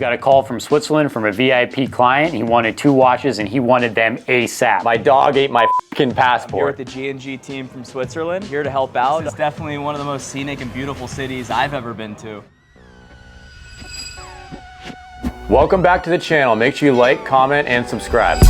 got a call from Switzerland from a VIP client. He wanted 2 watches and he wanted them ASAP. My dog ate my f***ing Here passport. with the G&G team from Switzerland, here to help out. It's definitely one of the most scenic and beautiful cities I've ever been to. Welcome back to the channel. Make sure you like, comment, and subscribe.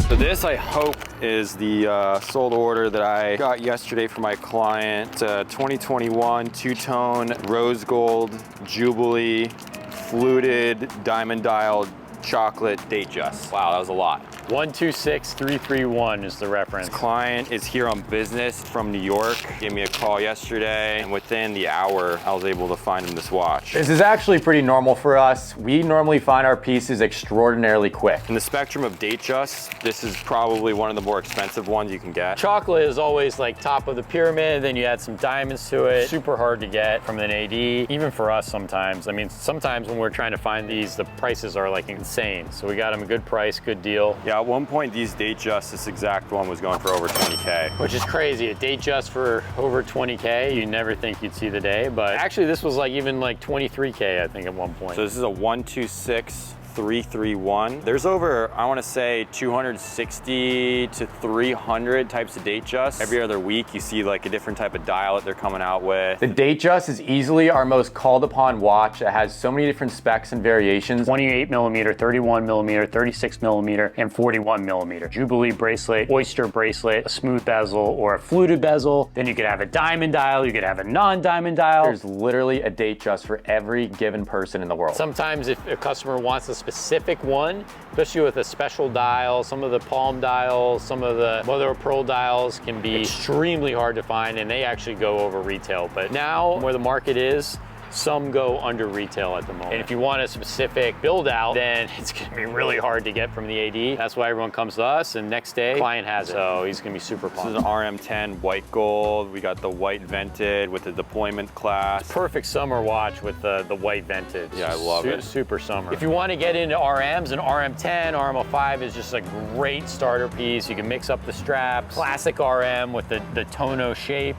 So this, I hope, is the sold order that I got yesterday for my client. 2021 two-tone rose gold Jubilee fluted diamond dial chocolate Datejust. Wow, that was a lot. 126331 is the reference. This client is here on business from New York. Gave me a call yesterday, and within the hour, I was able to find him this watch. This is actually pretty normal for us. We normally find our pieces extraordinarily quick. In the spectrum of Datejust, this is probably one of the more expensive ones you can get. Chocolate is always like top of the pyramid, then you add some diamonds to it. Super hard to get from an AD, even for us sometimes. I mean, sometimes when we're trying to find these, the prices are like insane. So we got them a good price, good deal. Yeah, at one point, these Datejust, this exact one was going for over 20K. Which is crazy. A Datejust for over 20K, you never think you'd see the day, but actually this was like even like 23K, I think, at one point. So this is a 126331. There's over, I want to say, 260 to 300 types of Datejust. Every other week, you see like a different type of dial that they're coming out with. The Datejust is easily our most called upon watch. It has so many different specs and variations. 28 millimeter, 31 millimeter, 36 millimeter, and 41 millimeter. Jubilee bracelet, oyster bracelet, a smooth bezel or a fluted bezel. Then you could have a diamond dial, you could have a non-diamond dial. There's literally a Datejust for every given person in the world. Sometimes if a customer wants a specific one, especially with a special dial, some of the palm dials, some of the mother of pearl dials can be extremely hard to find, and they actually go over retail. But now where the market is, some go under retail at the moment. And if you want a specific build out, then it's gonna be really hard to get from the AD. That's why everyone comes to us, and next day, client has it. So he's gonna be super pumped. This is an RM10 white gold. We got the white vented with the deployment class. Perfect summer watch with the white vented. Yeah, I love it. Super summer. If you want to get into RMs, an RM10, RM05 is just a great starter piece. You can mix up the straps. Classic RM with the tono shape,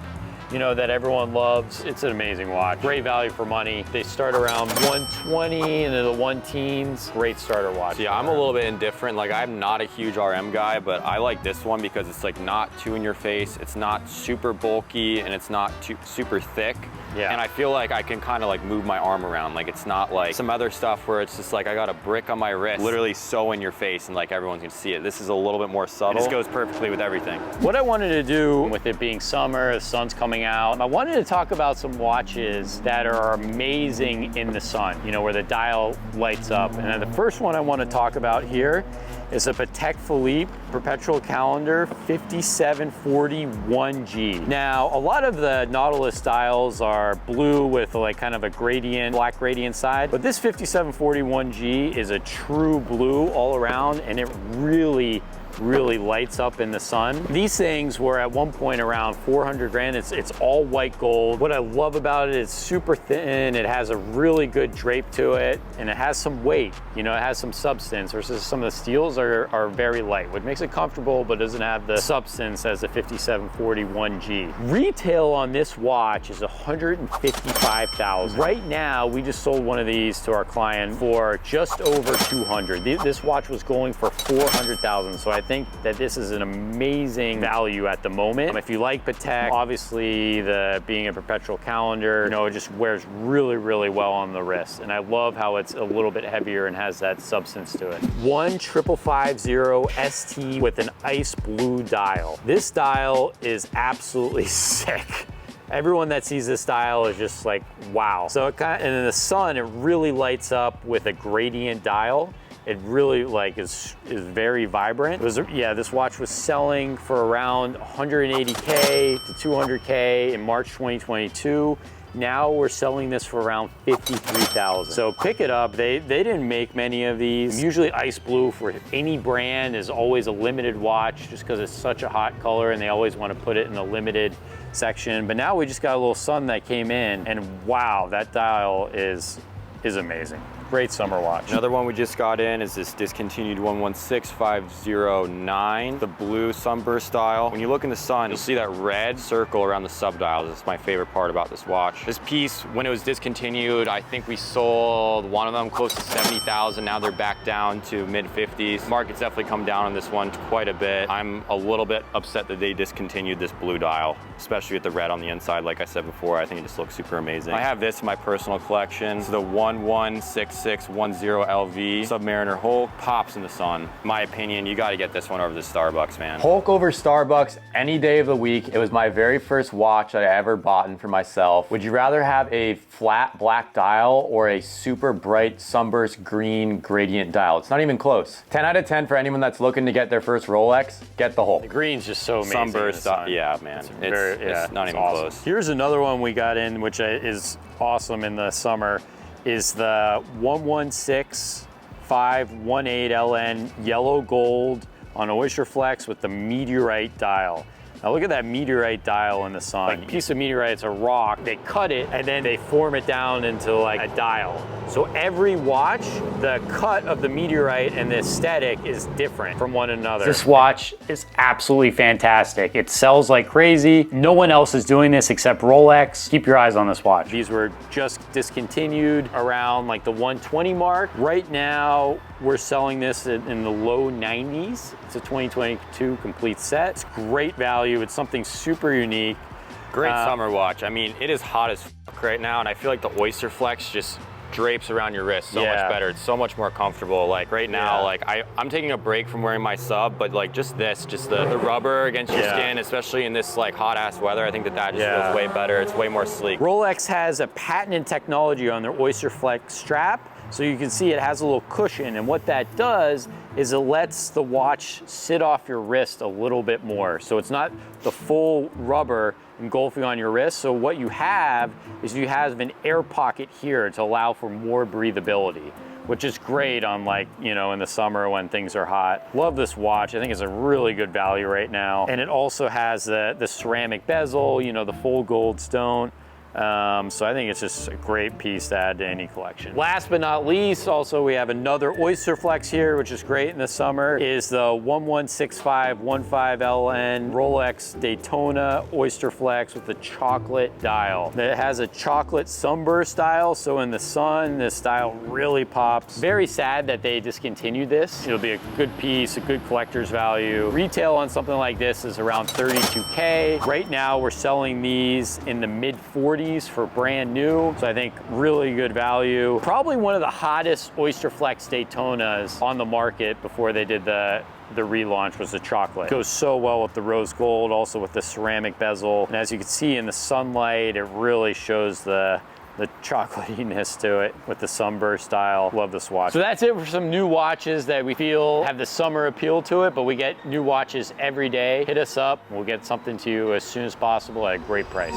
you know, that everyone loves. It's an amazing watch. Great value for money. They start around 120 into the 1-teens. Great starter watch. So yeah, I'm a little bit indifferent. Like, I'm not a huge RM guy, but I like this one because it's like not too in your face. It's not super bulky and it's not too super thick. Yeah. And I feel like I can kind of like move my arm around. Like, it's not like some other stuff where it's just like I got a brick on my wrist, literally so in your face and like everyone can see it. This is a little bit more subtle. This goes perfectly with everything. What I wanted to do with it being summer, the sun's coming out, I wanted to talk about some watches that are amazing in the sun, you know, where the dial lights up. And then the first one I want to talk about here is a Patek Philippe perpetual calendar 5741G. Now, a lot of the Nautilus dials are blue with like kind of a gradient, black gradient side, but this 5741G is a true blue all around, and it really lights up in the sun. These things were at one point around 400 grand. It's all white gold. What I love about it, it's super thin. It has a really good drape to it, and it has some weight. You know, it has some substance versus some of the steels are very light, which makes it comfortable, but doesn't have the substance as the 5741G. Retail on this watch is $155,000. Right now, we just sold one of these to our client for just over 200. This watch was going for 400,000. So I think that this is an amazing value at the moment. If you like Patek, obviously being a perpetual calendar, you know, it just wears really well on the wrist. And I love how it's a little bit heavier and has that substance to it. 15550 ST with an ice blue dial. This dial is absolutely sick. Everyone that sees this dial is just like, wow. So it and in the sun, it really lights up with a gradient dial. It really like is very vibrant. This watch was selling for around 180K to 200K in March 2022. Now we're selling this for around 53,000. So pick it up. They didn't make many of these. Usually ice blue for any brand is always a limited watch just because it's such a hot color and they always want to put it in the limited section. But now we just got a little sun that came in, and wow, that dial is amazing. Great summer watch. Another one we just got in is this discontinued 116509, the blue sunburst style. When you look in the sun, you'll see that red circle around the subdials. It's my favorite part about this watch. This piece, when it was discontinued, I think we sold one of them close to 70,000. Now they're back down to mid-50s. Market's definitely come down on this one quite a bit. I'm a little bit upset that they discontinued this blue dial, especially with the red on the inside. Like I said before, I think it just looks super amazing. I have this in my personal collection. It's the 116610 LV Submariner Hulk. Pops in the sun. In my opinion, you got to get this one over the Starbucks, man. Hulk over Starbucks any day of the week. It was my very first watch that I ever bought for myself. Would you rather have a flat black dial or a super bright sunburst green gradient dial? It's not even close. 10 out of 10 for anyone that's looking to get their first Rolex, get the Hulk. The green's just so amazing. Sunburst, yeah, man. It's not even awesome. close. Here's another one we got in, which is awesome in the summer, is the 116518 LN yellow gold on Oyster Flex with the meteorite dial. Now look at that meteorite dial in the sun. Like a piece of meteorite, it's a rock. They cut it and then they form it down into like a dial. So every watch, the cut of the meteorite and the aesthetic is different from one another. This watch is absolutely fantastic. It sells like crazy. No one else is doing this except Rolex. Keep your eyes on this watch. These were just discontinued around like the 120 mark. Right now, we're selling this in the low 90s. It's a 2022 complete set. It's great value. It's something super unique. Great summer watch. I mean, it is hot as fuck right now, and I feel like the Oyster Flex just drapes around your wrist so much better. It's so much more comfortable. Like right now, like I'm taking a break from wearing my sub, but like just the rubber against your skin, especially in this like hot ass weather, I think that just feels way better. It's way more sleek. Rolex has a patented technology on their Oyster Flex strap. So you can see it has a little cushion, and what that does is it lets the watch sit off your wrist a little bit more. So it's not the full rubber engulfing on your wrist. So what you have is you have an air pocket here to allow for more breathability, which is great on like, you know, in the summer when things are hot. Love this watch. I think it's a really good value right now. And it also has the ceramic bezel, you know, the full gold stone. So I think it's just a great piece to add to any collection. Last but not least, also we have another Oyster Flex here, which is great in the summer, is the 116515 LN Rolex Daytona Oyster Flex with the chocolate dial. It has a chocolate sunburst dial, so in the sun, this dial really pops. Very sad that they discontinued this. It'll be a good piece, a good collector's value. Retail on something like this is around $32K. Right now, we're selling these in the mid 40s for brand new. So I think really good value. Probably one of the hottest Oyster Flex Daytonas on the market before they did the relaunch was the chocolate. It goes so well with the rose gold, also with the ceramic bezel. And as you can see in the sunlight, it really shows the chocolatiness to it with the sunburst style. Love this watch. So that's it for some new watches that we feel have the summer appeal to it, but we get new watches every day. Hit us up. We'll get something to you as soon as possible at a great price.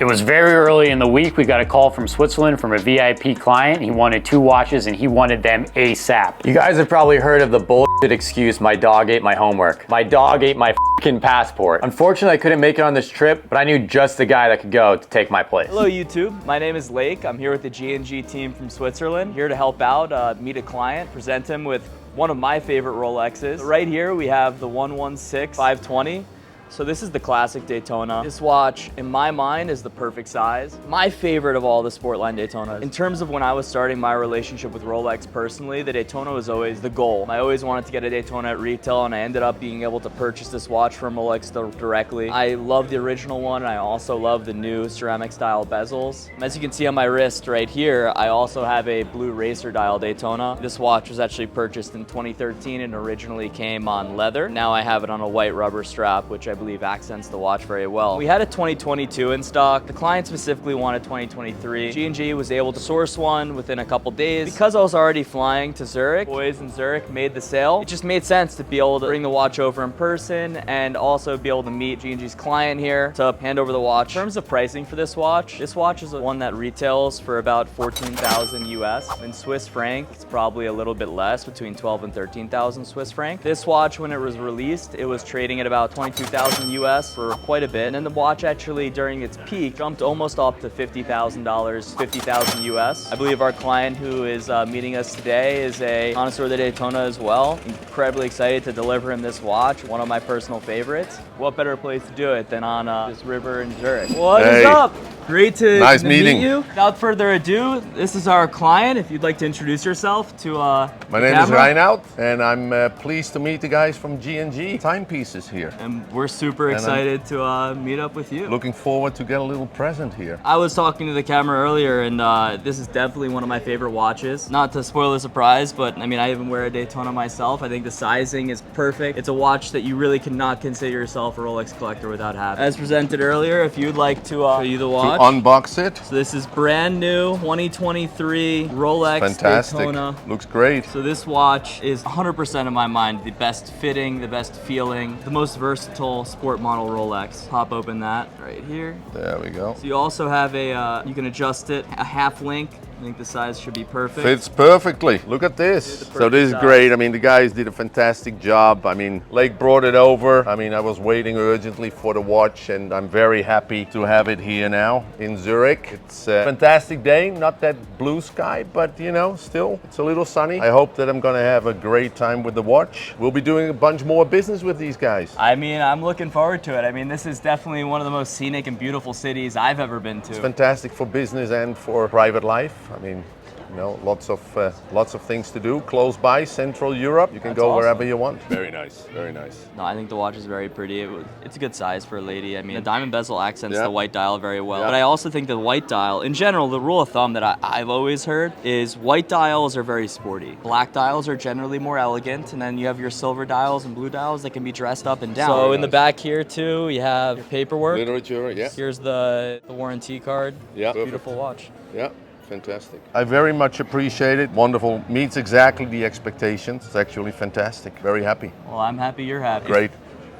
It was very early in the week. We got a call from Switzerland from a VIP client. He wanted 2 watches and he wanted them ASAP. You guys have probably heard of the bullshit excuse, my dog ate my homework. My dog ate my fucking passport. Unfortunately, I couldn't make it on this trip, but I knew just the guy that could go to take my place. Hello YouTube, my name is Lake. I'm here with the G&G team from Switzerland. Here to help out, meet a client, present him with one of my favorite Rolexes. Right here we have the 116520. So this is the classic Daytona. This watch, in my mind, is the perfect size. My favorite of all the Sportline Daytonas. In terms of when I was starting my relationship with Rolex personally, the Daytona was always the goal. I always wanted to get a Daytona at retail, and I ended up being able to purchase this watch from Rolex directly. I love the original one, and I also love the new ceramic style bezels. As you can see on my wrist right here, I also have a blue racer dial Daytona. This watch was actually purchased in 2013 and originally came on leather. Now I have it on a white rubber strap, which I believe accents the watch very well. We had a 2022 in stock. The client specifically wanted 2023. G&G was able to source one within a couple days. Because I was already flying to Zurich, boys in Zurich made the sale. It just made sense to be able to bring the watch over in person and also be able to meet G&G's client here to hand over the watch. In terms of pricing for this watch is one that retails for about 14,000 US. In Swiss franc, it's probably a little bit less, between 12 and 13,000 Swiss franc. This watch, when it was released, it was trading at about 22,000 $40,000 US for quite a bit. And then the watch actually during its peak jumped almost up to $50,000, $50,000 US. I believe our client who is meeting us today is a connoisseur of the Daytona as well. Incredibly excited to deliver him this watch, one of my personal favorites. What better place to do it than on this river in Zurich? What is up? Great to meet you. Without further ado, this is our client. If you'd like to introduce yourself to My name is Reinhard, and I'm pleased to meet the guys from G&G Timepieces here. And we're super excited to meet up with you. Looking forward to get a little present here. I was talking to the camera earlier, and this is definitely one of my favorite watches. Not to spoil the surprise, but I mean, I even wear a Daytona myself. I think the sizing is perfect. It's a watch that you really cannot consider yourself a Rolex collector without having. As presented earlier, if you'd like to show you the watch. To unbox it. So this is brand new 2023 Rolex Fantastic. Daytona. Looks great. So this watch is 100% in my mind the best fitting, the best feeling, the most versatile sport model Rolex. Pop open that right here. There we go. So you also have a, you can adjust it, a half link. I think the size should be perfect. Fits perfectly. Look at this. So this is great. I mean, the guys did a fantastic job. I mean, Lake brought it over. I mean, I was waiting urgently for the watch, and I'm very happy to have it here now in Zurich. It's a fantastic day. Not that blue sky, but you know, still, it's a little sunny. I hope that I'm gonna have a great time with the watch. We'll be doing a bunch more business with these guys. I mean, I'm looking forward to it. I mean, this is definitely one of the most scenic and beautiful cities I've ever been to. It's fantastic for business and for private life. I mean, you know, lots of things to do. Close by, Central Europe. You can That's go awesome. wherever you want. Very nice, very nice. No, I think the watch is very pretty. It's a good size for a lady. I mean, the diamond bezel accents Yeah. the white dial very well. Yeah. But I also think the white dial, in general, the rule of thumb that I've always heard is white dials are very sporty. Black dials are generally more elegant, and then you have your silver dials and blue dials that can be dressed up and down. So in the back here too, you have your paperwork. Literature, yeah. Here's the warranty card. Yeah. Beautiful watch. Yeah. Fantastic. I very much appreciate it. Wonderful. Meets exactly the expectations. It's actually fantastic. Very happy. Well, I'm happy you're happy. Great.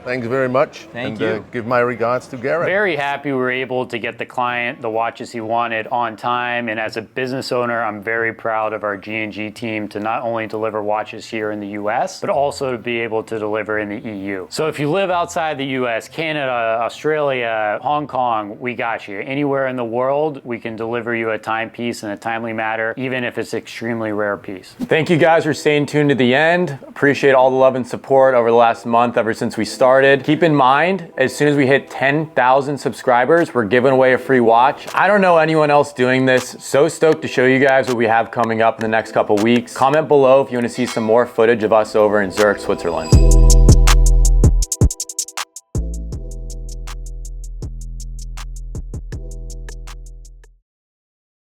Thanks very much. Thank and, you. Give my regards to Garrett. Very happy we were able to get the client the watches he wanted on time. And as a business owner, I'm very proud of our G&G team to not only deliver watches here in the US, but also to be able to deliver in the EU. So if you live outside the US, Canada, Australia, Hong Kong, we got you. Anywhere in the world, we can deliver you a timepiece in a timely manner, even if it's an extremely rare piece. Thank you guys for staying tuned to the end. Appreciate all the love and support over the last month, ever since we started. Keep in mind, as soon as we hit 10,000 subscribers, we're giving away a free watch. I don't know anyone else doing this. So stoked to show you guys what we have coming up in the next couple weeks. Comment below if you want to see some more footage of us over in Zurich, Switzerland.